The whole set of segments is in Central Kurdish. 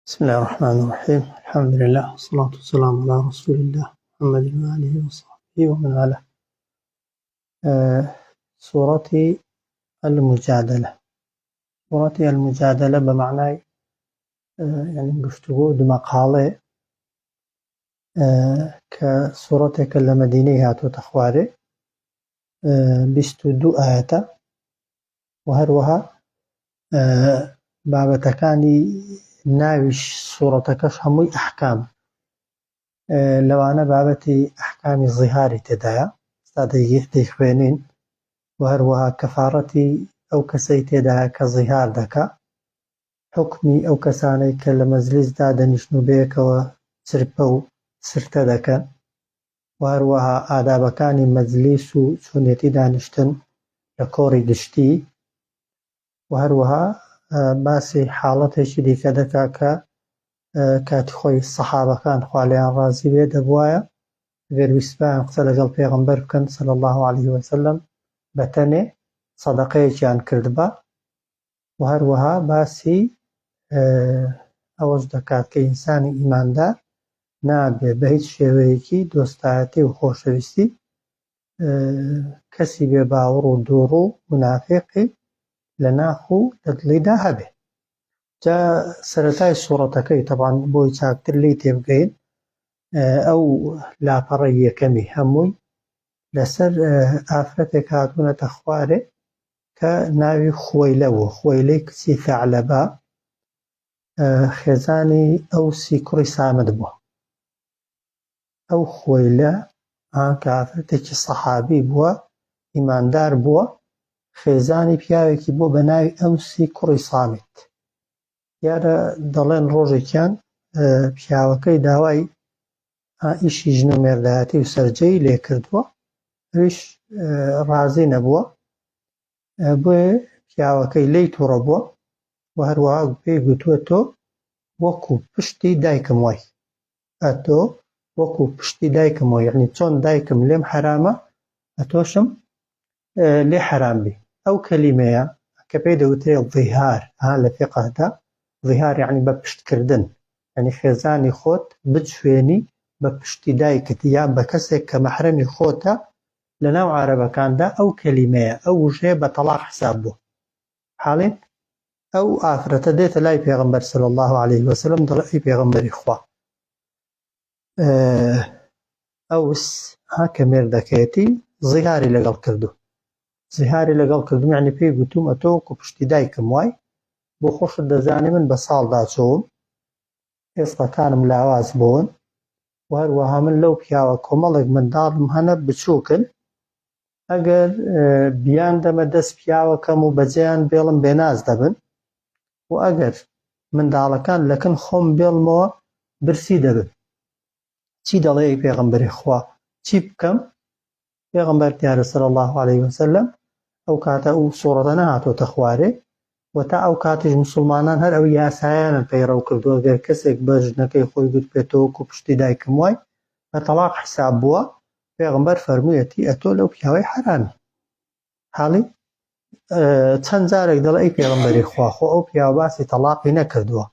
بسم الله الرحمن الرحيم. الحمد لله والصلاة والسلام على رسول الله محمد وآله وصحبه ومن والاه. سورة المجادلة. سورة المجادلة بمعنى يعني گفتگو دو مقالة كسورة لمدينة هاتو تخواري 22 آية وهروها بابتكاني ناوش سورتكش هموي أحكام لەوانە بابەتی ئەحکامی زیهاری تێدایە ستا دەیخوێنین و هەروەها کەفارەتی ئەو کەسەی تێدایە کە زیهار دەکا، حوکمی ئەو کەسانەی کە لە مەجلیسدا دەنیشن و بەیەکەوە چرپە و سرتە دەکەن و هەروەها ئادابەکانی مەجلیس و چۆنیەتی دانیشتن لە کۆڕی گشتی و هەروەها باسی حاڵەتێکی دیکە دەکا کە کاتی خۆی سەحابەکان خوا لێیان ڕازی بێ دەبوایە ئەگەر ویستیان قسە لەگەڵ پێغەمبەر بکەن صلی الله عليه وسلم بەتەنێ سەدەقەیەکیان کردبە و هەروەها باسی ئەوەش دەکات کە ئینسانی ئیماندار نابێ بە هیچ شێوەیەکی دۆستایەتی و خۆشەویستی کەسی بێ باوەڕ و دووڕ و منافقی لە ناخ و لە دڵیدا هەبێ. جا سەرەتای سوورەتەکەی تەبعاً بۆی چاکتر لی تێبگەین ئەو لاپەڕەی یەکەمی هەمووی لەسەر ئافرەتێک هاتوونەتە خوارێ کە ناوی خوەیلە بوو، خوەیلەی کچی ثەعلەبە خێزانی ئەوسی کوڕی سامت بووە. ئەو خوەیلە کە ئافرەتێکی سەحابی بووە، ئیماندار بووە، خێزانی پیاوێکی بووە بە ناوی ئەوسی کوڕی سامت. دیارە دەڵێن ڕۆژێکیان پیاوەکەی داوای ئیشی ژن و مێردایەتی و سەرجەی لێ کردووە، ئەویش ڕازی نەبووە، بۆیە پیاوەکەی لێی تووڕە بووە و هەروەها پێی گوتووە تۆ وەکو پشتی دایکم وای، ئەتۆ وەکو پشتی دایکم وای، یعنی چۆن دایکم لێم حرامە ئەتۆشم لێ حرام بی. ئەو کەلیمەیە کە پێی دەوترێ ظیهار لە فیقهدا، ظیهار یعنی بە پشتکردن، یعنی خێزانی خۆت بچوێنی بە پشتی دایکت یان بە کەسێک کە مەحرەمی خۆتە. لە ناو عارەبەکاندا ئەو کەلیمەیە ئەو وژەیە بە تەلاق حساب بووە. حاڵێن ئەو ئافرەتە دێتە لای پێغەمبەر صلی الله عليه وسلم دەڵێ ئەی پێغەمبەری خوا، ئەوس کە مێردەکەیەتی زیهاری لەگەڵ کردو، زیهاری لەگەڵ کردوم، یعنی پێی گوتوم ئەتۆ وەکو پشتی دایکم وای، بۆ خۆشت دەزانی من بە ساڵدا چۆم، ئێستاکانم لاواز بوون و هەروەها من لەو پیاوە کۆمەڵێک منداڵم هەنە بچووکن، ئەگەر بیان دەمە دەست پیاوەکەم و بەجێیان بێڵم بێناز دەبن و ئەگەر منداڵەکان لەکن خۆم بێڵمەوە برسی دەبن. چی دەڵێ ئەی پێغەمبەری خوا، چی بکەم؟ پێغەمبەر دیارە صلی الله عليه وسلم ئەو کاتە ئەو سوورەتە نەهاتۆتە خوارێ و تا ئەو کاتیش مسلمانان هەر ئەو یاسایانن پەیڕەو کردووە، ئەگەر کەسێک بە ژنەکەی خۆی گوت بێتەوە وەکو پشتی دایکم وای بە تەلاق حساب بووە. پێغەمبەر فەرموویەتی ئەتۆ لەو پیاوەی حرامی. حاڵی چەند جارێک دەڵێ ئەی پێغەمبەری خوا، خۆ ئەو پیاوە باسی تەلاقی نەکردووە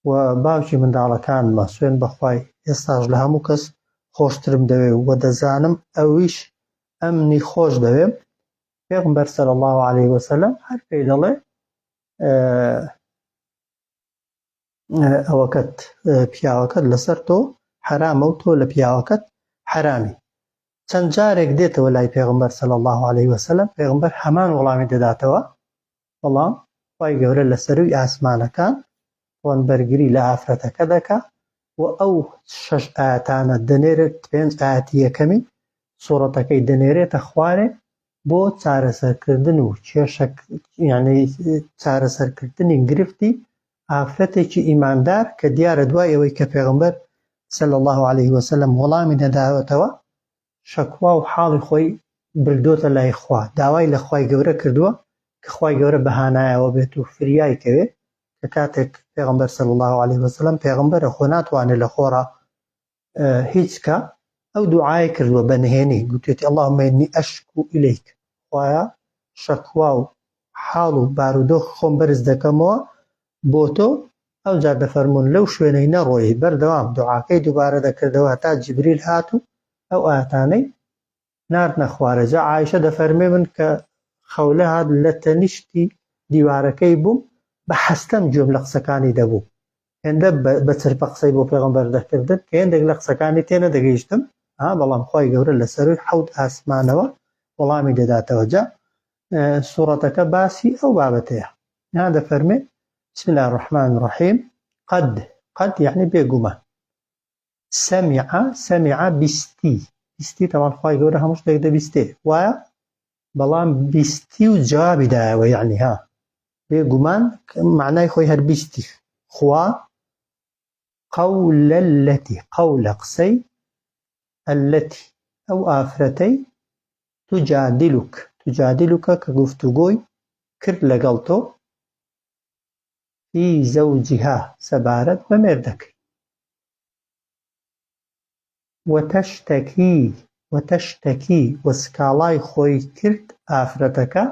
و باوکی منداڵەکانمە، سوێن بەخوای ئێستاش لە هەموو کەس خۆشترم دەوێ و دەزانم ئەویش ئەمنی خۆش دەوێم. پێغەمبەر صلی الله عليه وسلم هەر پێی دەڵێ ئەوەکەت پیاوەکەت لەسەر تۆ حرامە و تۆ لە پیاوەکەت حرامی. چەند جارێک دێتەوە لای پێغەمبەر صلی الله عليه وسلم، پێغەمبەر هەمان وەڵامی دەداتەوە، بەڵام خوای گەورە لە سەرووی ئاسمانەکان ڕۆنبەرگری لە ئافرەتەکە دەکا و ئەو 6 ئاەتانە دەنێرێت، 5 ئاەتی یەکەمی سوورەتەکەی دەنێرێتە خوارێ بۆ چارەسەرکردن و یعنی چارەسەرکردنی گرفتی ئافرەتێکی ئیماندار کە دیارە دوای ئەوەی کە پێغەمبەر صلی الله عليه وسلم وەڵامی نەداوەتەوە، شەکوا و حاڵی خۆی بردۆتە لای خوا، داوای لە خوای گەورە کردووە کە خوای گەورە بەهانایەوە بێت و فریای کەوێ کە کاتێک پێغەمبەر صلی الله عليه وسلم پێغەمبەرە خۆ ناتوانێت لە خۆڕا هیچ کە، ئەو دوعای کردووە بە نهێنی، گوتێتی اللهم إني أشكو إليك، خوایە شەکوا و حاڵ و بارودۆخ خۆم بەرز دەکەمەوە بۆ تۆ، ئەوجار دەفەرمونون لەو شوێنەی نەڕۆی بەردەوام دوعاکەی دووبارە دەکردەوە تا جیبریل هاتوو ئەو ئاەتانەی ناردنە خوارەجە. عایشە دەفەرمێ من کە خەولە هات لە تەنیشتی دیوارەکەی بووم بە حەستەم گوێم لە قسەکانی دەبوو، هێندە بە چرپە قسەی بۆ پێغەمبەر دەکردن کە هێندێک لە قسەکانی تێنە دەگەیشتم، بەڵام خوای گەورە لەسەروی حەوت ئاسمانەوە وەڵامی دەداتەوە. جا سوورەتەکە باسی ئەو بابەتەیە. دەفەرمێ بسم الله الرحمن الرحيم قد يعني بێگومان سمع بیستی طبعا خوای گەورە هەموو شتێک دەبیستێ وایە، بەڵام بیستی و جوابی دایەوە، یعنی بێگومان معنای خۆی هەر بیستی خوا قەولە الەتی قەولە قسەی الەتی ئەو ئافرەتەی تجادلوکە کە گفتوگۆی کرد لەگەڵ تۆ فی زەوجیها سەبارەت بە مێردەکەی وەتەشتەکی وەسکاڵای خۆی کرد ئافرەتەکە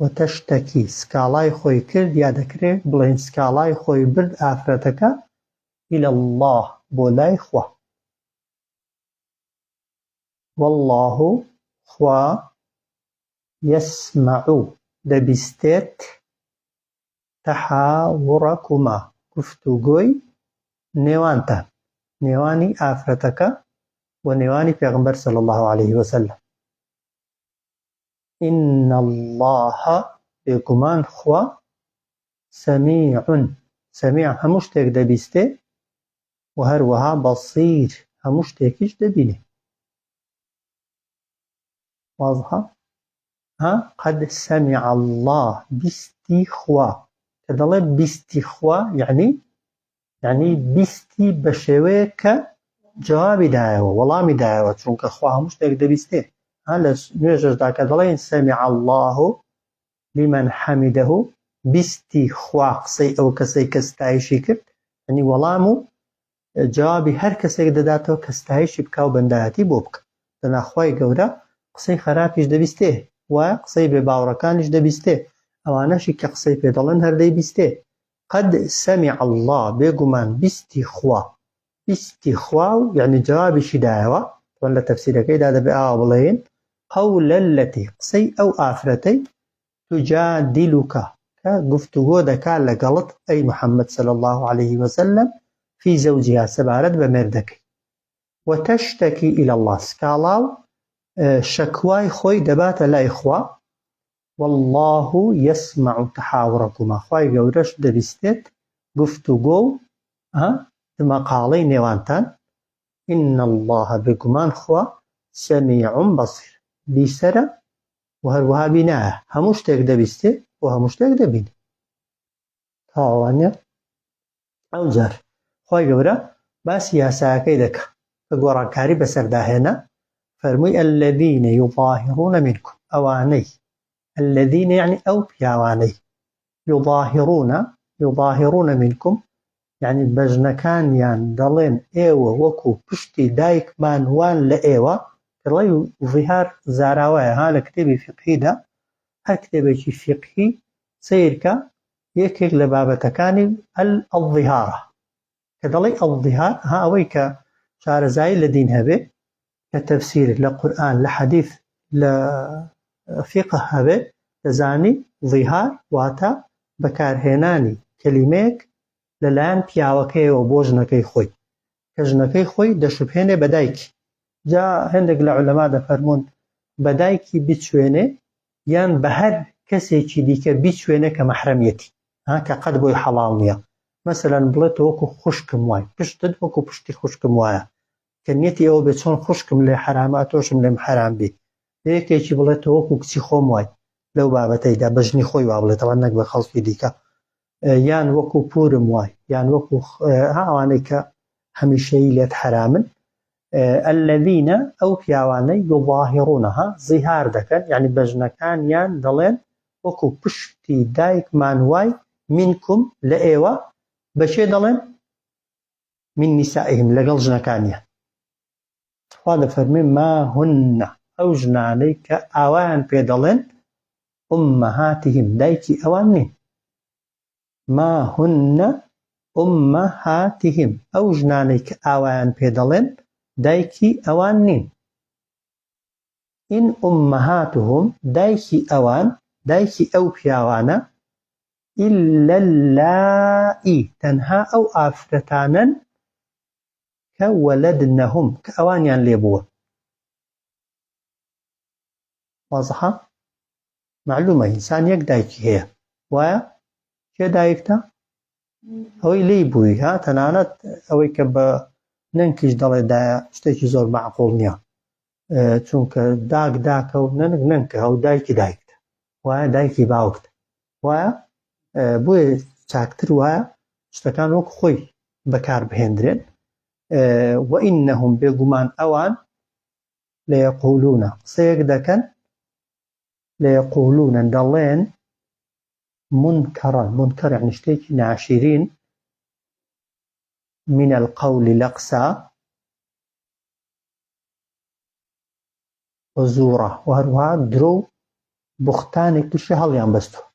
وەتەشتەکی سکاڵای خۆی کرد یا دەکرێت بڵێن سکاڵای خۆی برد ئافرەتەکە إلى الله بۆ لای خوا والله خوا يسمع دەبیستێت تەحاوڕەکوما گفتوگۆی نێوانتان، نێوانی ئافرەتەکە و نێوانی پێغەمبەر صلی الله عليه وسلم. إن الله بێگومان خوا سەمیع هەموو شتێک دەبیستێ و هەروەها بەصیر هەموو شتێکیش دەبینێ. واضحة؟ قد سمع الله بیستی خوا، کە دەڵێ بیستی خوا یعنی بیستی بە شێوەیە کە جوابی دایەوە وەڵامی دایەوە، چونکە خوا هەموو شتێک دەبیستێ. لە نوێژەشدا کە دەڵێن سمع الله لمن حەمیدەه بیستی خوا قسەی ئەو کەسەی کە ستایشی کرد، یعنی وەڵام و جوابی هەر کەسێک دەداتەوە کە ستایشی بکا و بەندایەتی بۆ بکە. دەناخوای گەورە قسەی خراپیش دەبیستێ وایە قسەی بێ باوەڕەکانیش دەبیستێ، ئەوانەشی کە قسەی پێ دەڵێن هەر دەیبیستێ. قد سمع الله بێگومان بیستی خوا و یعنی جوابیشی دایەوە. وەن لە تەفسیرەکەیدا دەبێ ئاوا بڵێن قەولە الەتی قسەی ئەو ئافرەتەی تجادلوکە کە گفتوگۆ دەکا لەگەڵت ئەی محەممەد صلی الله عليه وسلم فی زەوجیها سەبارەت بە مێردەکەی وەتەشتەکی إلى الله سکاڵا و شەکوای خۆی دەباتە لای خوا والله يسمع تحاوركما خوای گەورەش دەبیستێت گفتوگۆ و مەقاڵەی نێوانتان. إن الله بێگومان خوا سەمیع بەصیر بیسەرە و هەروەها بینایە، هەموو شتێک دەبیستێ و هەموو شتێک دەبینێ. تاوانە ئەوجار خوای گەورە باسی یاساکەی دەکا کە گۆڕانکاری بەسەرداهێنا، فەرمووی الذين يظاهرون منكم ئەوانەی الذين يعني ئەو پیاوانەی يظاهرون منكم يعني بەژنەکانیان دەڵێن ئێوە وەکو پشتی دایکمان وان لە ئێوە، کەڵی ظیهار زاراوایە لە کتێبی فقهیدا، هەر کتێبێکی فقهی سیرکە یەکێک لە بابەتەکانی الظیهارە کە دەڵی الظیهار ئەوەی کە شارەزایی لە دین هەبێ کە تەفسیر لە قورئان لە حەدیث لە فقه هەبێ دەزانی ظیهار واتە بەکارهێنانی کەلیمەیەک لەلایەن پیاوەکەیەوە بۆ ژنەکەی خۆی کە ژنەکەی خۆی دەشوبهێنێ بە دایکی. جا هەندێک لە عولەما دەفەرمون بە دایکی بیچوێنێ یان بە هەر کەسێکی دیکە بیچوێنێ کە مەحرەمیەتی کە قەت بۆی حەڵاڵ نییە. مەسەلەن بڵێت وەکو خوشکم وای پشتت وەکو پشتی خوشکم وایە، کە نیەتی ئەوە بێت چۆن خوشکم لێ حرامە تۆشم لێم حرام بێ. یەکێکی بڵێتەوە وەکو کچی خۆم وای لەو بابەتەیدا بە ژنی خۆی وا بڵێتەوە نەک بە خەڵکی دیکە، یان وەکو پورم وای یان وەکو ئەوانەی کە هەمیشەیی لێت حرامن. الذين ئەو پیاوانەی يظاهرونها زیهار دەکەن یعنی بەژنەکانیان دەڵێن وەکو پشتی دایکمان وای منکم لە ئێوە بەچێ دەڵێن من نسائهم لەگەڵ ژنەکانیان. خوا دەفەرمێ ما هن ئەو ژنانەی کە ئاوایان پێ دەڵێن ئومەهاتهم دایکی ئەوان نین، ما هن أمهاتهم أو ژنانەی کە ئاوایان پێ دەڵێن دایکی ئەوان نین. إن أمهاتهم دایکی ئەوان، دایکی ئەو پیاوانە، إلا اللائي تەنها ئەو ئافرەتانن کە وەلەدنەهم کە ئەوانیان لێبووە. وازحە؟ معلومە ئینسان یەک دایکی هەیە، وایە؟ کێ دایکتە؟ ئەوەی لێی بووی، ها تەنانەت ئەوەی کە بە ننکیش دەڵێ دایە شتێکی زۆر معقوڵ نییە، چونکە داک داکە و نەنک نەنکە، ئەو دایکی دایکتە، وایە دایکی باوکتە، وایە؟ بۆیە چاکتر وایە شتەکان وەک خۆی بەکار بهێندرێن. وئینەهم بێگومان ئەوان لەیەقولونە قسەیەک دەکەن، لەیەقولونە دەڵێن منکەڕەن، منکەڕ یعنی شتێکی ناشرین، من القول لە قسە، وزورە و هەروەها درۆ و بوختانێکیشی هەڵیان بەستووە.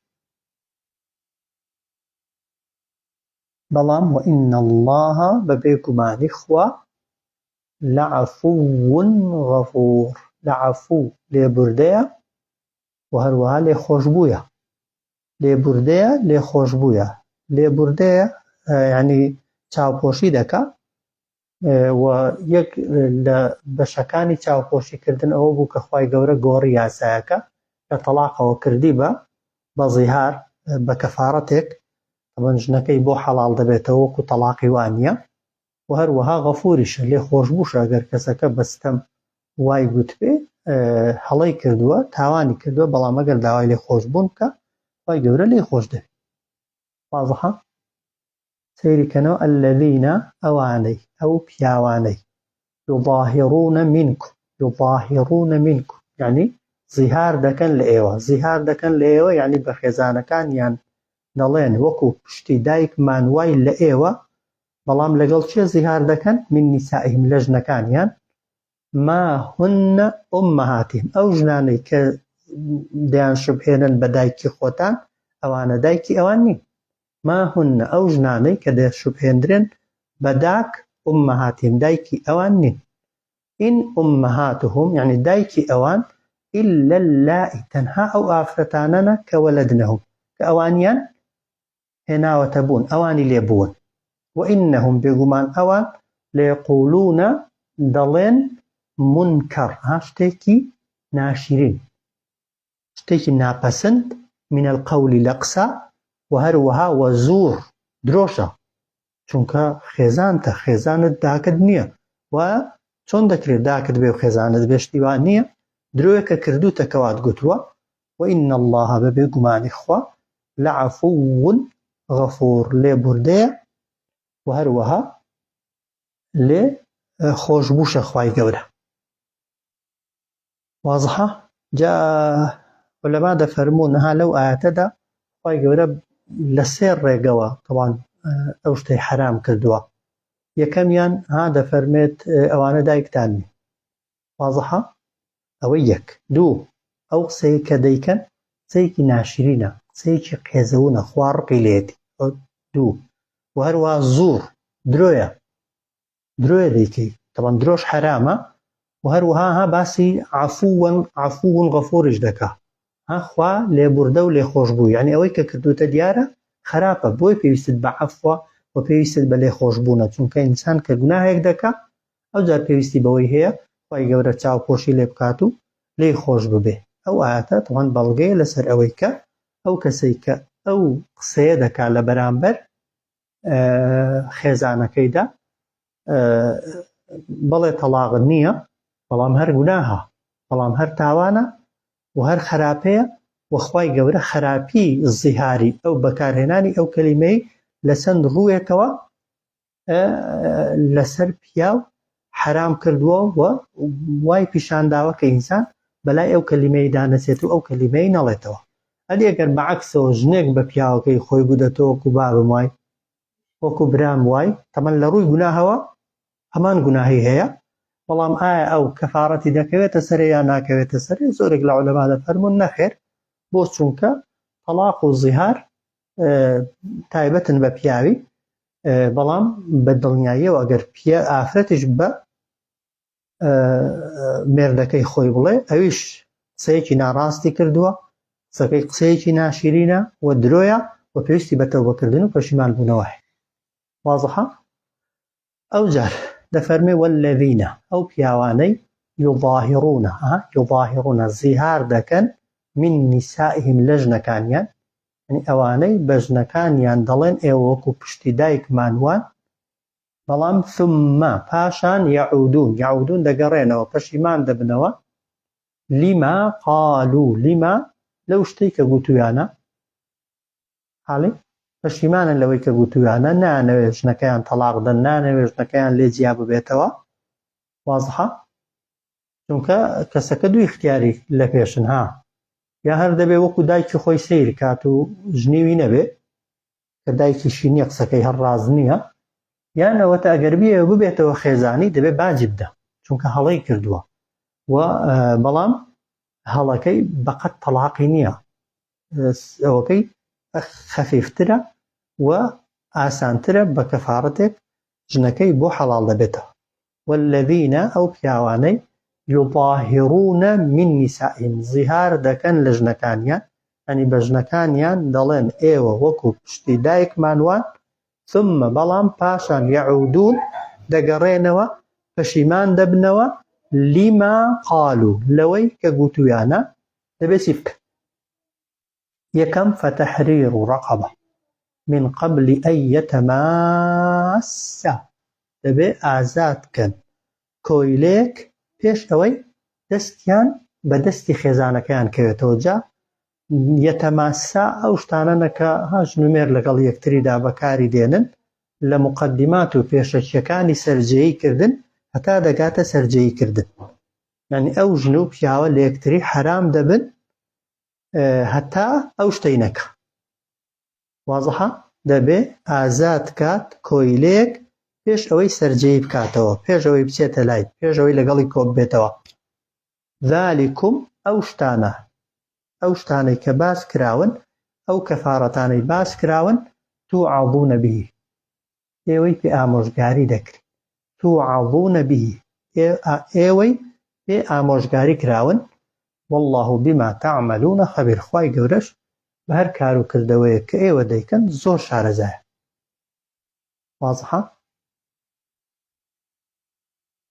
بەڵام وئین الله بەبێگومانی خوا لەعەفوو غەفوور، لەعەفوو لێبوردەیە و هەروەها لێخۆشبوویە. لێبوردەیە لێخۆشبوویە. لێبوردەیە یعنی چاوپۆشی دەکا، و یەک لە بەشەکانی چاوپۆشیکردن ئەوە بوو کە خوای گەورە گۆڕی یاسایەکە کە تەلاقەوە کردی بە زیهار بە کەفارەتێک، ئەمەن ژنەکەی بۆ حەڵاڵ دەبێتەوە وەکو تەلاقی وان نییە. و هەروەها غەفووریشە، لێخۆشبووشە ئەگەر کەسەکە بەستەم وای گوتبێ هەڵەی کردووە، تاوانی کردووە، بەڵام ئەگەر داوای لێخۆشبوون بکە خوای گەورە لێخۆش دەبێت. وازحە؟ سەیریکەنەوە الذینە ئەوانەی ئەو پیاوانەی یظاهرون منکم، یظاهرون منکم یعنی زیهار دەکەن لە ئێوە، زیهار دەکەن لە ئێوە یعنی بە خێزانەکانیان دەڵێن وەکو پشتی دایکمان وای لە ئێوە، بەڵام لەگەڵ چێ زیهار دەکەن؟ من نیسائیهم لە ژنەکانیان، ما هن ئومەهاتیهم ئەو ژنانەی کە دەیان شوبهێنن بە دایکی خۆتان ئەوانە دایکی ئەوان نین. ما هن ئەو ژنانەی کە دەشوبهێندرێن بە داک ئومەهاتیهم دایکی ئەوان نین. ئین ئومەهاتهم یعنی دایکی ئەوان إلا اللائي تەنها ئەو ئافرەتانەنە کە وەلەدنەهم کە ئەوانیان هێناوەتە بوون، ئەوانی لێبوون. وئینەهم بێگومان ئەوان لەیەقولونە دەڵێن منکەڕ، شتێکی ناشرین، شتێکی ناپەسند، من القول لە قسە، و هەروەها وە زوور درۆشە، چونکە خێزانتە، خێزانت داکت نییە، و چۆن دەکرێت داکت بێ و خێزانت بێ؟ شتیوان نییە، درۆیەکە کردوتە کەوات گوتووە. وئین الله بەبێگومانی خوا لەعەفوو غەفوور لێبوردەیە و هەروەها لێ خۆشبووشە خوای گەورە. وازحە؟ جا عولەما دەفەرموون ها لەو ئایەتەدا خوای گەورە لە سێ ڕێگەوە طبعاً ئەو شتەی حرام کردووە. یەکەمیان دەفەرمێت ئەوانە دایکتان نین. وازحە؟ ئەوەی یەک. دوو، ئەو قسەی کە دەیکەن قسەیەکی ناشرینە، قسەیەکی قێزەونە، خوا ڕقی لێتی. دوو، و هەروەها زوور درۆیە، درۆیە دەیکەی، طبعاً درۆش حرامە، و هەروەها باسی عەفوون غەفووریش دەکا، خوا لێبوردە و لێخۆشبوو، یعنی ئەوەی کە کردوتە دیارە خراپە، بۆی پێویستت بە عەفوە و پێویستت بە لێخۆشبوونە، چونکە ئینسان کە گوناهێک دەکا ئەوجار پێویستی بەوەی هەیە خوای گەورە چاوپۆشی لێ بکات و لێی خۆش ببێ. ئەو ئایەتە طبعاً بەڵگەیە لەسەر ئەوەی کە ئەو کەسەی کە ئەو قسەیە دەکا لە بەرامبەر خێزانەکەیدا بەڵێ تەلاقت نییە، بەڵام هەر گوناهە، بەڵام هەر تاوانە و هەر خراپەیە، و خوای گەورە خراپی زیهاری ئەو بەکارهێنانی ئەو کەلیمەی لەسەر ڕوویەکەوە لەسەر پیاو حرام کردووە و وای پیشانداوە کە ئینسان بەلای ئەو کەلیمەی دانەسێت و ئەو کەلیمەی نەڵێتەوە. ئەدی ئەگەر بەعەکسەوە ژنێک بە پیاوەکەی خۆی بودەتەوە وەکو بابم وای، وەکو برام وای، تەمەن لە ڕووی گوناهەوە هەمان گوناهی هەیە، بەڵام ئایا ئەو کەفارەتی دەکەوێتە سەرێ یا ناکەوێتە سەرێ؟ زۆرێک لە عولەما دەفەرموون نەخێر، بۆ چونکە تەلاق و زیهار تایبەتن بە پیاوی بەڵام بە دڵنیاییەوە ئەگەر ئافرەتیش بە مێردەکەی خۆی بڵێ ئەویش قسەیەکی ناڕاستی کردووە، قسەکەی قسەیەکی ناشیرینە و درۆیە و پێویستی بە تەوبەکردن و پەشیمان بوونەوە هەیە. واضحە؟ ئەو جار دەفەرمێ والذینە ئەو پیاوانەی یظاهرونە زیهار دەکەن من نیسائهم لە ژنەکانیان، یعنی ئەوانەی بە ژنەکانیان دەڵێن ئێوە وەکو پشتی دایکمانوان، بەڵام ثم پاشان یعودون دەگەڕێنەوە پەشیمان دەبنەوە لیما قالوا لیما لەو شتەی کە گوتویانە، حاڵی پەشیمانن لەوەی کە گوتویانە، نانەوێت ژنەکەیان تەلاق دەن، نانەوێت ژنەکەیان لێ جیا ببێتەوە. واضحە؟ چونکە کەسەکە دوو اختیاری لە پێشن ها، یا هەر دەبێ وەکو دایکی خۆی سەیر کات و ژنیوی نەبێ کە دایکیشی نییە قسەکەی هەر ڕاز نییە، یان ئەوەتە ئەگەر ببێتەوە خێزانی دەبێ باجی بدە چونکە هەڵەی کردووە و بەڵام هەڵەکەی بەقەت تەلاقی نییە، ئەوەکەی خەفیفترە و ئاسانترە بە کەفارەتێک ژنەکەی بۆ حەڵال دەبێتەوە. والذینە ئەو پیاوانەی یظاهرونە من نیسائهم زیهار دەکەن لە ژنەکانیان، ئەنی بە ژنەکانیان دەڵێن ئێوە وەکو پشتی دایکمانوان، ثم بەڵام پاشان یعودون دەگەڕێنەوە پەشیمان دەبنەوە لیما قالوا لەوەی کە گوتویانە. دەبێت چی بکەن؟ یەکەم فتحرير رقبة من قبل أن يتماسا، دەبێ ئازاد کەن کۆیلێک پێش ئەوەی دەستیان بە دەستی خێزانەکەیان کەوێتەوە. جا یەتەماسا ئەو شتانەنەکە ژنومێر لەگەڵ یەکتریدا بەکاری دێنن لە مقدمات و پێشەکیەکانی سەرجەیی کردن هەتا دەگاتە سەرجەیی کردن، یعنی ئەو ژن و پیاوە لە یەکتری حرام دەبن هەتا ئەو شتەی نەکە. واضحە؟ دەبێ ئازاد کات کۆیلێک پێش ئەوەی سەرجەیی بکاتەوە، پێش ئەوەی بچێتە لای، پێش ئەوەی لەگەڵی کۆ ببێتەوە. ذالکم ئەو شتانەی کە باس کراون، ئەو کەفارەتانەی باس کراون، توعظونە به ئێوەی پێ ئامۆژگاری دەکرێت. توعظونە به ئێوەی پێ ئامۆژگاری کراون. والله بما تعملون خبير، خوای گەورەش بە هەر کار و کردەوەیە کە ئێوە دەیکەن زۆر شارەزایە. واضحە؟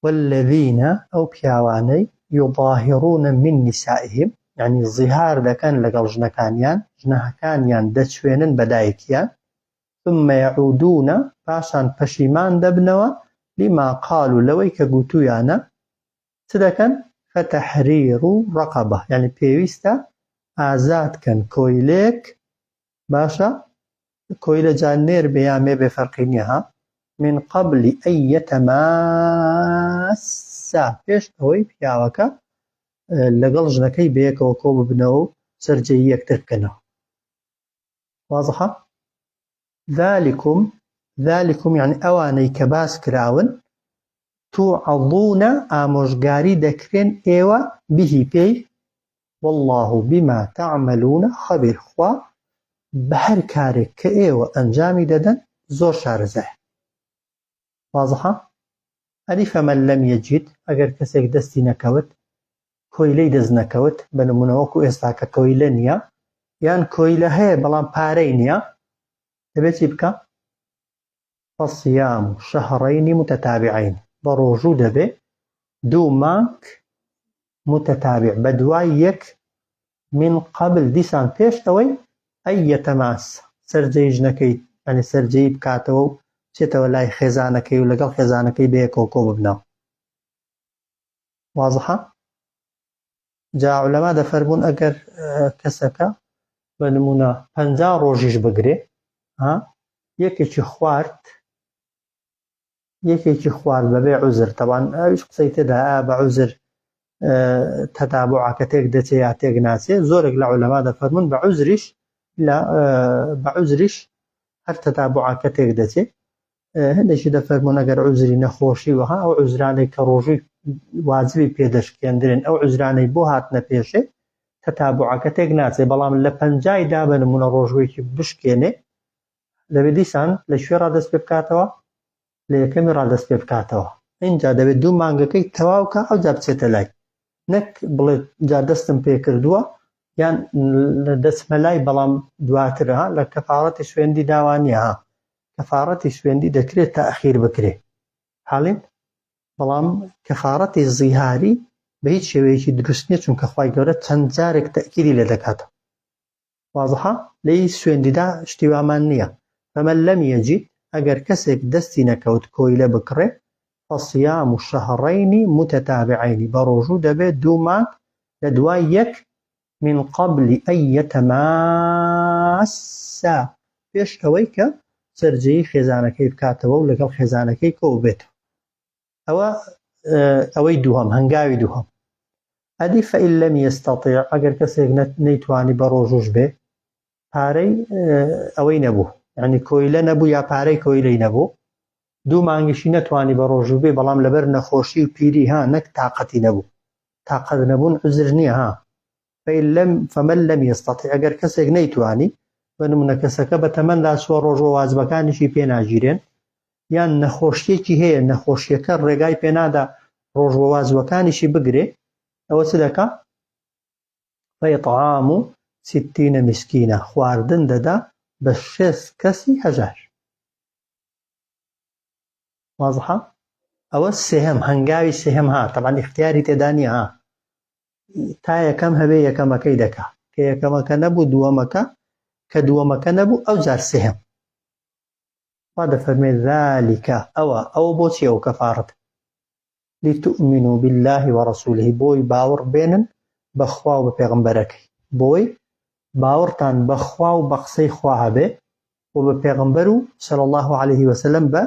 والذین ئەو پیاوانەی یظاهرون من نسائهم، یعنی زیهار دەکەن لەگەڵ ژنەکانیان، ژنەکانیان دەچوێنن بە دایکیان، ثم يعودون پاشان پەشیمان دەبنەوە لما قالوا لەوەی کە گوتویانە، چ دەکەن؟ فتحرير رقبة، یعنی پێویستە ئازادکەن کۆیلێک. باشە کۆیلە جانێر بەیامێ بێ فەرقی نییە ها، من قبل أن يتماسا پێش ئەوەی پیاوەکە لەگەڵ ژنەکەی بەیەکەوە کۆ ببنەوە و سەرجەیی یەکتر بکەنەوە. واضحە؟ ذالکم یعنی ئەوانەی کە باس کراون، توعظونە ئامۆژگاری دەکرێن ئێوە بهی پێی، والله بما تعملون خبير، خوا بە هەر کارێک کە ئێوە ئەنجامی دەدەن زۆر شارەزایە. واضحە؟ ئەلی فەمەن لەم یەجید ئەگەر کەسێک دەستی نەکەوت، کۆیلەی دەست نەکەوت، بە نمونە وەکو ئێستا کە کۆیلە نییە یان کۆیلە هەیە بەڵام پارەی نییە، دەبێت چی بکە؟ فەصیام شەهڕەینی متتابعین، بە ڕۆژوو دەبێ 2 مانگ متتابع بە دوای یەک، من قبل دیسان پێش ئەوەی ئەن یەتەماسا سەرجەی ژنەکەی، یعنی سەرجەیی بکاتەوە و بچێتەوە لای خێزانەکەی و لەگەڵ خێزانەکەی بەیەکەوە کۆ ببنەوە. واضحە؟ جا عولەما دەفەرمون ئەگەر کەسەکە بە نمونە 50 ڕۆژیش بگرێ، یەکێکی خوارد بەبێ عوزر، تەبان ئەویش قسەی تێدا بە عوزر تەتابوعەکە تێک دەچێ یا تێک ناچێ. زۆرێک لە عولەما دەفەرمون بە عوزریش هەر تەتابوعەکە تێک دەچێ. هەندێکی دەفەرمون ئەگەر عوزری نەخۆشی وەها ئەو عوزرانەی کە ڕۆژووی واجبی پێدەشکێندرێن، ئەو عوزرانەی بۆ هاتنە پێشێ تەتابوعەکە تێک ناچێ، بەڵام لە 50 دا بە نمونە ڕۆژوویەکی بشکێنێ دەبێت دیسان لە کوێ ڕادەست پێ بکاتەوە؟ لە یەکەمی ڕادەست پێ بکاتەوە. اینجا دەبێت 2 مانگەکەی تەواوکە ئەوجا بچێتە لای، نەک بڵێت جا دەستم پێ کردووە یان دەچمە لای بەڵام دواتر لە کەفارەتی سوێندی داوانیە کەفارەتی سوێندی دەکرێت تەئخیر بکرێ حاڵین، بەڵام کەفارەتی زیهاری بە هیچ شێوەیەکی دروست نییە چونکە خوای گەورە چەند جارێک تەئکیدی لێ دەکاتەوە. وازحە لەی سوێندیدا شتی وامان نییە. فەمەن لەم یەجید ئەگەر کەسێک دەستی نەکەوت کۆیلە بکڕێ فەصیام شەهڕەینی متەتابعەینی بە ڕۆژوو دەبێت 2 مانگ لە دوای یەک من قبل أن يتماسا پێش ئەوەی کە سەرجەیی خێزانەکەی بکاتەوە و لەگەڵ خێزانەکەی کۆ بێت. ئەوەی دووهەم هەنگاوی دووهەم ئەدی فەئین لەم یەستەطیع ئەگەر کەسێک نەیتوانی بە ڕۆژوش بێ پارەی ئەوەی نەبوو یعنی کۆیلە نەبوو یا پارەی کۆیلەی نەبوو 2 مانگیشی نەتوانی بە ڕۆژوو بێ بەڵام لەبەر نەخۆشی و پیری نەک تااقەتی نەبوو تااقەت نەبوون عوزر نییە فەمەن لەم یەستەطیع ئەگەر کەسێک نەیتوانی بەنمونە کەسەکە بە تەمەندا چووە ڕۆژوە واجبەکانیشی پێ ناگیرێن یان نەخۆشیەکی هەیە نەخۆشیەکە ڕێگای پێنادا ڕۆژوە واجبەکانیشی بگرێ ئەوە چ دەکا؟ فەیطعام 60 مسکینە خواردن دەدا بە 6 کەسی هەژار. وازحە ئەوە سێهەم هەنگاوی سێهەم تەبعاً اختیاری تێدا نییە تا یەکەم هەبێ یەکەمەکەی دەکا کە یەکەمەکە نەبوو دووەمەکە کە دووەمەکە نەبوو ئەو جار سێهەم. وا دەفەرمێ ذالکە ئەوە بۆچی ئەو کەفارەت لتؤمنوا بالله ورسوله بۆی باوەڕ بێنن بەخوا و بە پێغەمبەرەکەی بۆی باوەڕتان بەخوا و بە قسەی خوا هەبێ و بە پێغەمبەر و صلی الله عليه وسلم بە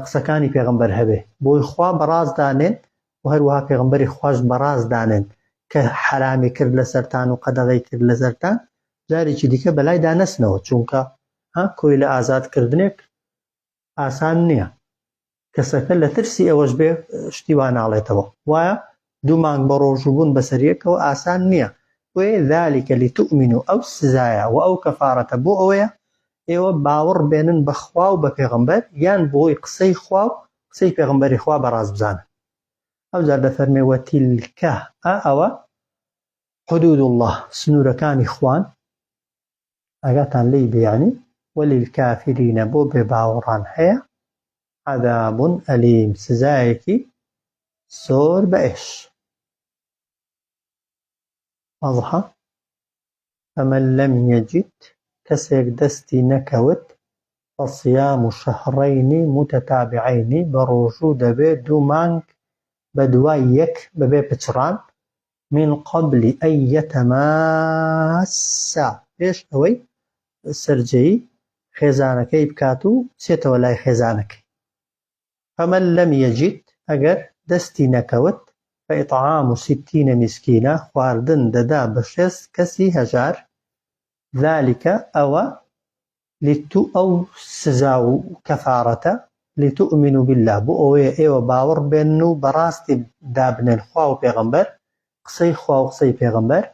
قسەکانی پێغەمبەر هەبێ بۆی خوا بەڕاز دانێن و هەروەها پێغەمبەری خوش بەڕاز دانێن کە حرامی کرد لەسەرتان و قەدەغەی کرد لەسەرتان جارێکی دیکە بەلای دانەسنەوە چونکە کۆی لە ئازادکردنێک ئاسان نییە کەسەکە لە ترسی ئەوەش بێ شتی وا ناڵێتەوە وایە 2 مانگ بە ڕۆژووبوون بەسەریەکەوە ئاسان نییە وێ ذالکە لتؤمنوا ئەو سزایە و ئەو کەفارەتە بۆ ئەوەیە ئێوە باوەڕ بێنن بە خوا و بە پێغەمبەر یان بۆی قسەی خوا و قسەی پێغەمبەری خوا بەڕاز بزانن. ئەوجار دەفەرمێ وەتیلکە ئەوە حدود الله سنوورەکانی خوان ئەگاتان لێی بێیانی وەلیلکافرینە بۆ بێ باوەڕان هەیە عەذاب ئەلیم سزایەکی زۆر بەئێش. وازحە فەمەن لەم یەجید کەسێک دەستی نەکەوت فەصیام شەهڕەینی متەتابعەینی بە ڕۆژوو دەبێت 2 مانگ بە دوای یەک بەبێ پچڕان من قبل أن يتماسا پێش ئەوەی سەرجەیی خێزانەکەی بکات و چێتەوە لای خێزانەکەی. فەمەن لەم یەجید ئەگەر دەستی نەکەوت فەئیطعام 60 مسکینە خواردن دەدا بە 6 کەسی هەژار ذالکە ئەوە ئەو سزا و کەفارەتە لتؤمنوا بالله بۆ ئەوەیە ئێوە باوەڕ بێن و بەڕاستی دابنێن خوا و پێغەمبەر قسەی خوا و قسەی پێغەمبەر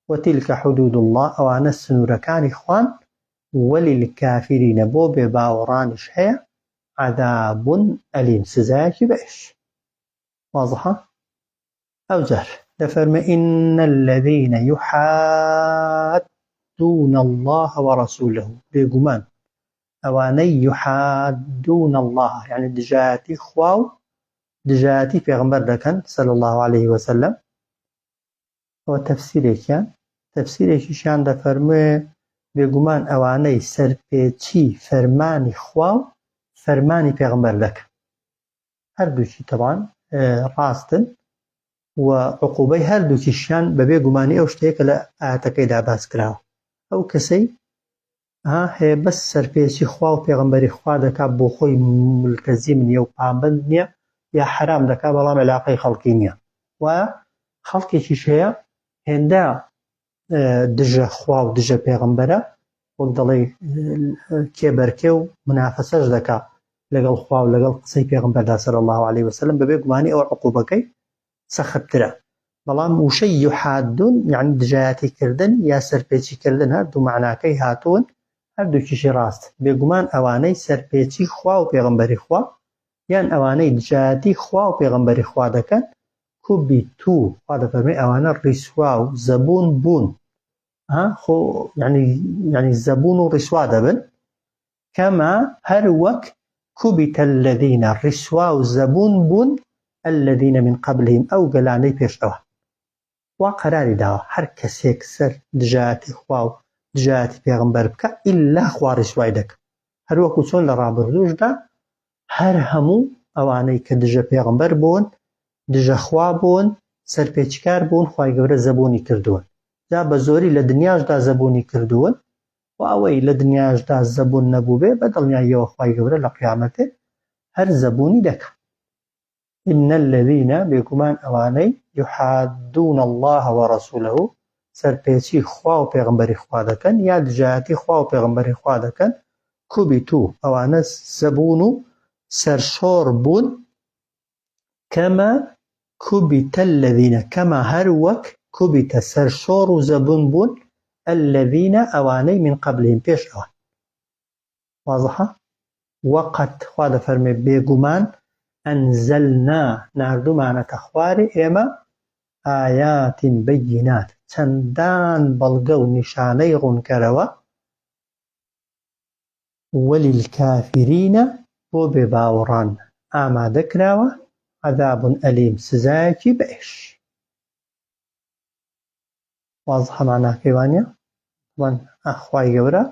وتیلکە حدود الله ئەوانە سنوورەکانی خوان وەلیلکافرینە بۆ بێ باوەڕانیش هەیە عەذاب ئەلیم سزایەکی بەئێش. وازحە ئەوجار دەفەرمێ ئین الذین یحادون الله ورسوله بێگومان ئەوانەی یحادون الله یعنی دژایەتی خوا و دژایەتی پێغەمبەر دەکەن صلی الله عليه وسلم. ئەوە تەفسیرێکیشیان دەفەرمێ بێگومان ئەوانەی سەرپێچی فەرمانی خوا و فەرمانی پێغەمبەر دەکەن هەردووکی تەبعاً ڕاستن و عقوبەی هەردووکیشیان بەبێ گومانی ئەو شتەیە کە لە ئاەتەکەیدا باس کراوە. ئەو کەسەی هەیە بەس سەرپێچی خوا و پێغەمبەری خوا دەکات بۆ خۆی ملتەزیم نییە و پابەند نییە یا حرام دەکات بەڵام علاقەی خەڵکی نییە وایە خەڵکێکیش هەیە هێندە دژە خوا و دژە پێغەمبەرە وەک دەڵێ کێبەرکێ و منافەسەش دەکات لەگەڵ خوا و لەگەڵ قسەی پێغەمبەردا صلی الله عليه وسلم بەبێ گومانی ئەوە عقوبەکەی سەختترە. بەڵام وشەی یحادون یعنی دژایەتی کردن یا سەرپێچی کردن هەردوو معناکەی هاتوون هەردووکیشی ڕاست بێگومان ئەوانەی سەرپێچی خوا و پێغەمبەری خوا یان ئەوانەی دژایەتی خوا و پێغەمبەری خوا دەکەن کوبیتو خوا دەفەرمێ ئەوانە ڕیسوا و زەبون بوون يعني زەبون و ڕیسوا دەبن کەما هەر وەک کوبیت الذین ڕیسوا و زەبون بوون الذين من قبلهم ئەو گەلانەی پێشەوە وا قەراری داوە هەر کەسێک سەر دژایەتی خوا و دژایەتی پێغەمبەر بکە ئیلا خوا ڕیسوای دەکە هەر وەکو چۆن لە ڕابردووشدا هەر هەموو ئەوانەی کە دژە پێغەمبەر بوون دژە خوا بوون سەرپێچکار بوون خوای گەورە زەبوونی کردوون جا بە زۆری لە دنیاشدا زەبوونی کردوون و ئەوەی لە دنیاشدا زەبوون نەبوو بێ بە دڵنیاییەوە خوای گەورە لە قیامەتێ هەر زەبوونی دەکە إن الذين بێگومان ئەوانەی يحادون الله ورسوله سەرپێچی خوا و پێغەمبەری خوا دەکەن یا دژایەتی خوا و پێغەمبەری خوا دەکەن کوبیتو ئەوانە زەبون و سەرشۆڕ بوون کەما کوبیت الذين کەما هەر وەک کوبیتە سەرشۆڕ و زەبون بوون الذين ئەوانەی من قبلهم پێش ئەوە واضحە وەقەت خوا دەفەرمێ بێگومان ئەنزەلنا ناردومانەتە خوارێ ئێمە ئایات بەیینات چەندان بەڵگە و نیشانەی ڕوونکەرەوە وەلیلکافرینە بۆ بێباوەڕان ئامادە کراوە عەذاب ئەلیم سزایەکی بەئیش واضحە معناکەی وانییە خوای گەورە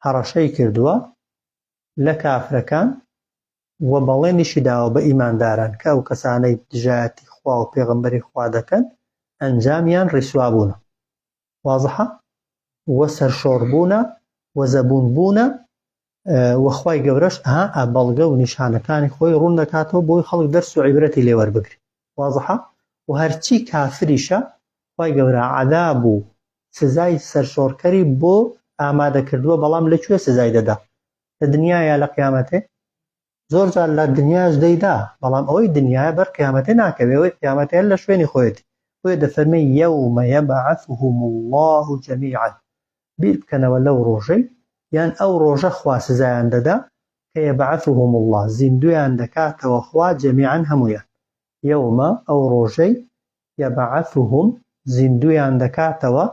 هەڕەشەی کردووە لە کافرەکان و بەڵێنیشی داوە بە ئیمانداران کە ئەو کەسانەی دژایەتی خوا و پێغەمبەری خوا دەکەن ئەنجامیان ڕیسوا بوونە واضحە و سەرشۆڕ بوونە و زەبوون بوونە و خوای گەورەش بەڵگە و نیشانەکانی خۆی ڕوون دەکاتەوە بۆی خەڵک دەرس و عیبرەتی لێ وەربگری واضحە و هەرچی کافریشە خوای گەورە عەذاب و سزای سەرشۆڕکەری بۆ ئامادە کردووە بەڵام لەکوێ سزای دەدا لە دنیایە لە قیامەتێ زۆر جار لە دنیاش دەیدا بەڵام ئەوەی دنیایە بەر قیامەتێ ناکەوێ ئەوەی قیامەتێ لە شوێنی خۆیەتی خۆی دەفەرمێ یەومە یەبعەثهم الله جەمیعا بیر بکەنەوە لەو ڕۆژەی یان ئەو ڕۆژە خوا سزایان دەدا کە یەبعەثهم الله زیندویان دەکاتەوە خوا جەمیعا هەمویان یەومە ئەو ڕۆژەی یەبعەثهم زیندویان دەکاتەوە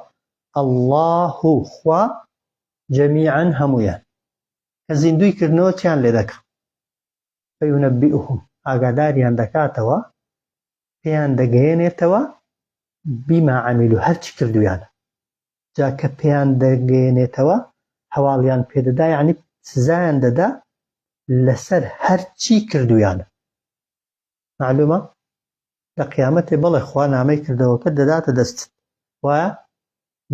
الله خوا جەمیعا هەمویان کە زیندوی کردنەوە چیان لێ دەکە فەیونەبئهم ئاگاداریان دەکاتەوە پێیان دەگەیەنێتەوە بیما عەمیلو هەرچی کردویانە جا کە پێیان دەگەیەنێتەوە هەواڵیان پێدەدا یعنی سزایان دەدا لەسەر هەرچی کردویانە معلومە لە قیامەتێ بەڵێ خوا نامەی کردەوەکە دەداتە دەستت وایە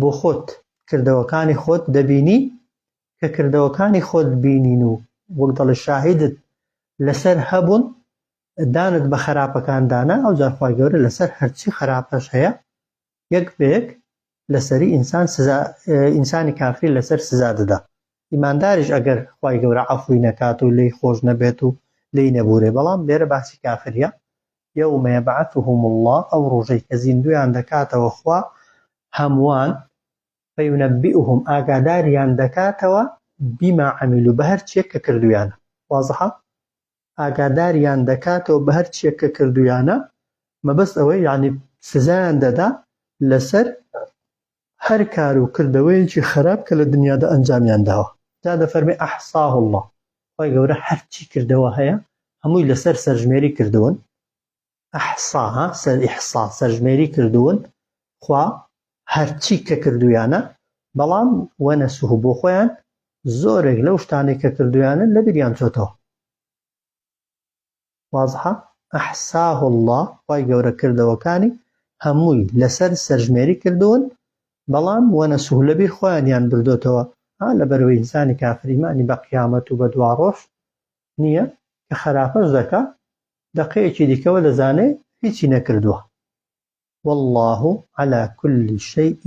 بۆ خۆت کردەوەکانی خۆت دەبینی کە کردەوەکانی خۆت بینین و وەک دەڵێ شاهیدت لەسەر هەبوون دانت بە خراپەکاندانا ئەو جار خوای گەورە لەسەر هەرچی خراپەش هەیە یەک بەیەک لەسەری ئینسانی کافری لەسەر سزا دەدا ئیمانداریش ئەگەر خوای گەورە عەفوی نەکات و لێی خۆش نەبێت و لێی نەبورێ بەڵام لێرە باسی کافریە یەومە یەبعەثهم الله ئەو ڕۆژەی کە زیندویان دەکاتەوە خوا هەمووان فەیونەبئهم ئاگاداریان دەکاتەوە بیما عەمیلو بە هەرچیەک کە کردویانە واضحە ئاگاداریان دەکاتەوە بە هەرچیەک کە کردویانە مەبەست ئەوەی یعنی سزایان دەدا لەسەر هەر کار و کردەوەیەکی خراپ کە لە دنیادا ئەنجامیان داوە جا دەفەرمێ ئەحصاه الله خوای گەورە هەرچی کردەوە هەیە هەمووی لەسەر سەرژمێری کردوون ئەحصاها سەر ئیحصا سەرژمێری کردوون خوا هەرچی کە کردویانە بەڵام وەنەسوه بۆ خۆیان زۆرێک لەو شتانێک کە کردویانە لە بیریان چۆتەوە واضحە ئەحصاه الله خوای گەورە کردەوەکانی هەمووی لەسەر سەرژمێری کردوون بەڵام وەنەسوه لە بیر خۆیانیان بردوتەوە لەبەرەوەی ئینسانی کافریمانی بە قیامەت و بە دوا ڕۆژ نییە کە خراپەش دەکا دەقەیەکی دیکەوە دەزانێ هیچی نەکردووە والله على كل شيء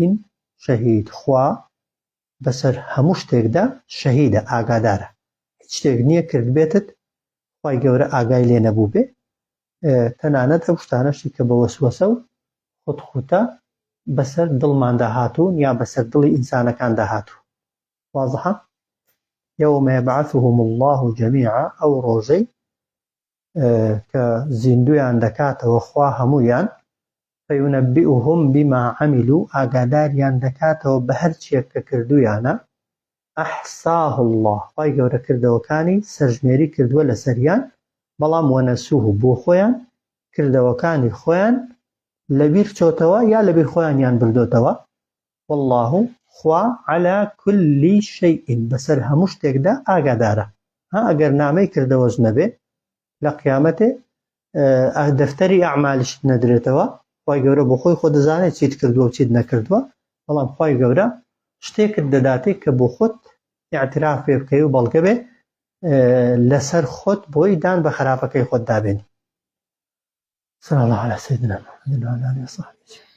شهيد خوا بەسەر هەموو شتێکدا شەهیدە ئاگادارە هیچ شتێک نییە کرد بێتت خوای گەورە ئاگای لێ نەبوو بێ تەنانەت ئەو شتانەشی کە بە وەسوەسە و خودخوتە بەسەر دڵماندا هاتوون یا بەسەر دڵی ئینسانەکاندا هاتوو واضحە يوم يبعثهم الله جميعا أو روزي كزندويان دكات وخوا همويان فينبئهم بما عملوا أقاداريان دكات وبهرشيك كردويانا أحصاه الله خواهي قورا كردوكاني سرجميري كردوا لسريان بەڵام وەنەسوه بۆ خۆیان کردەوەکانی خۆیان لەبیر چۆتەوە یا لەبیر خۆیانیان بردۆتەوە والله خوا على كل شيء بەسەر هەموو شتێکدا ئاگادارە ئەگەر نامەی کردەوەش نەبێ لە قیامەتێ دەفتەری ئەعمالیشت نەدرێتەوە خوای گەورە بۆ خۆی خۆ دەزانێت چیت کردووە و چیت نەکردووە بەڵام خوای گەورە شتێکت دەداتێت کە بۆ خۆت اعتراف پێ بکەی و بەڵگە بێ لەسەر خۆت بۆی دان بە خراپەکەی خۆت دابێنی صلی الله على سيدنا محمد وعلى آله وصحبه